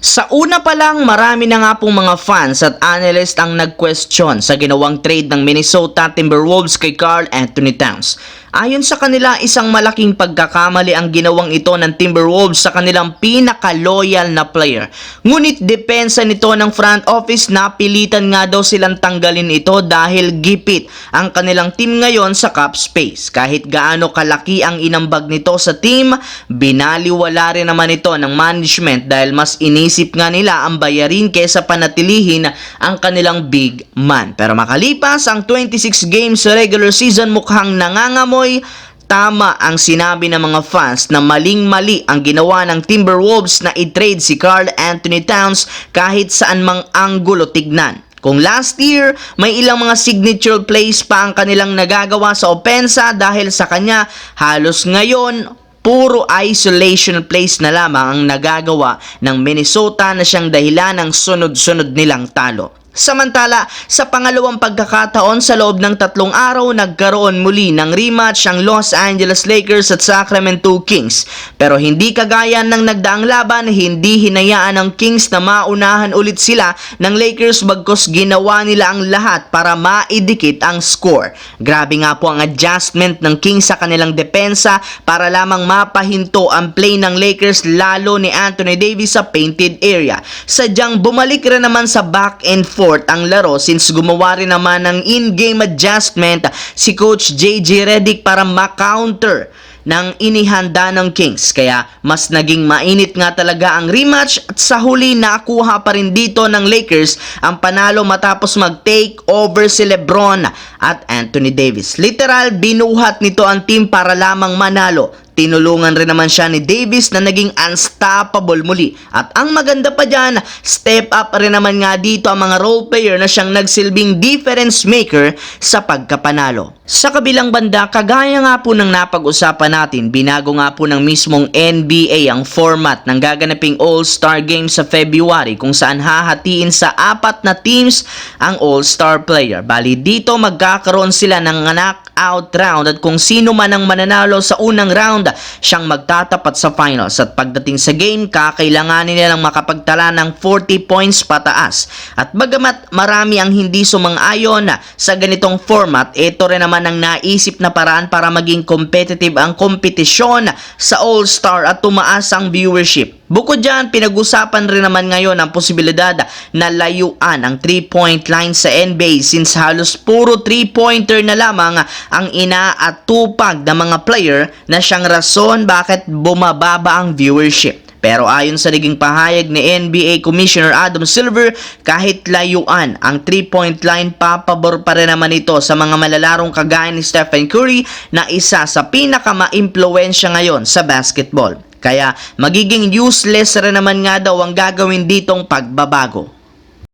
Sa una pa lang, marami na nga pong mga fans at analyst ang nag-question sa ginawang trade ng Minnesota Timberwolves kay Karl Anthony Towns. Ayon sa kanila, isang malaking pagkakamali ang ginawang ito ng Timberwolves sa kanilang pinaka-loyal na player. Ngunit depensa nito ng front office na pilitan nga daw silang tanggalin ito dahil gipit ang kanilang team ngayon sa cap space. Kahit gaano kalaki ang inambag nito sa team, binaliwala rin naman ito ng management dahil mas inisip nga nila ang bayarin kesa panatilihin ang kanilang big man. Pero makalipas ang 26 games sa regular season, mukhang nangangamoy tama ang sinabi ng mga fans na maling-mali ang ginawa ng Timberwolves na i-trade si Karl Anthony Towns kahit saan mang anggulo tignan. Kung last year, may ilang mga signature plays pa ang kanilang nagagawa sa opensa dahil sa kanya, halos ngayon, puro isolation plays na lamang ang nagagawa ng Minnesota na siyang dahilan ng sunod-sunod nilang talo. Samantala, sa pangalawang pagkakataon sa loob ng 3 araw, nagkaroon muli ng rematch ang Los Angeles Lakers at Sacramento Kings. Pero hindi kagaya ng nagdaang laban, hindi hinayaan ng Kings na maunahan ulit sila ng Lakers bagkus ginawa nila ang lahat para maidikit ang score. Grabe nga po ang adjustment ng Kings sa kanilang depensa para lamang mapahinto ang play ng Lakers lalo ni Anthony Davis sa painted area. Sadyang bumalik rin naman sa back and forth ang laro since gumawa rin naman ng in-game adjustment si Coach JJ Redick para ma-counter ng inihanda ng Kings. Kaya mas naging mainit nga talaga ang rematch at sa huli nakuha pa rin dito ng Lakers ang panalo matapos mag-take over si LeBron at Anthony Davis. Literal, binuhat nito ang team para lamang manalo. Tinulungan rin naman siya ni Davis na naging unstoppable muli. At ang maganda pa dyan, step up rin naman nga dito ang mga role player na siyang nagsilbing difference maker sa pagkapanalo. Sa kabilang banda, kagaya nga po ng napag-usapan natin, binago nga po ng mismong NBA ang format ng gaganaping All-Star Game sa February kung saan hahatiin sa 4 na teams ang All-Star player. Bali dito magkakaroon sila ng knockout round at kung sino man ang mananalo sa unang round, siyang magtatapat sa finals at pagdating sa game, kakailanganin nilang makapagtala ng 40 points pataas. At bagamat marami ang hindi sumang-ayon sa ganitong format, ito rin naman ang naisip na paraan para maging competitive ang kompetisyon sa All-Star at tumaas ang viewership. Bukod dyan, pinag-usapan rin naman ngayon ang posibilidad na layuan ang 3-point line sa NBA since halos puro 3-pointer na lamang ang inaatupag ng mga player na siyang rason bakit bumababa ang viewership. Pero ayon sa naging pahayag ni NBA Commissioner Adam Silver, kahit layuan ang 3-point line, papabor pa rin naman ito sa mga malalarong kagaya ni Stephen Curry na isa sa pinaka-ma-impluwensya ngayon sa basketball. Kaya magiging useless rin naman nga daw ang gagawin ditong pagbabago.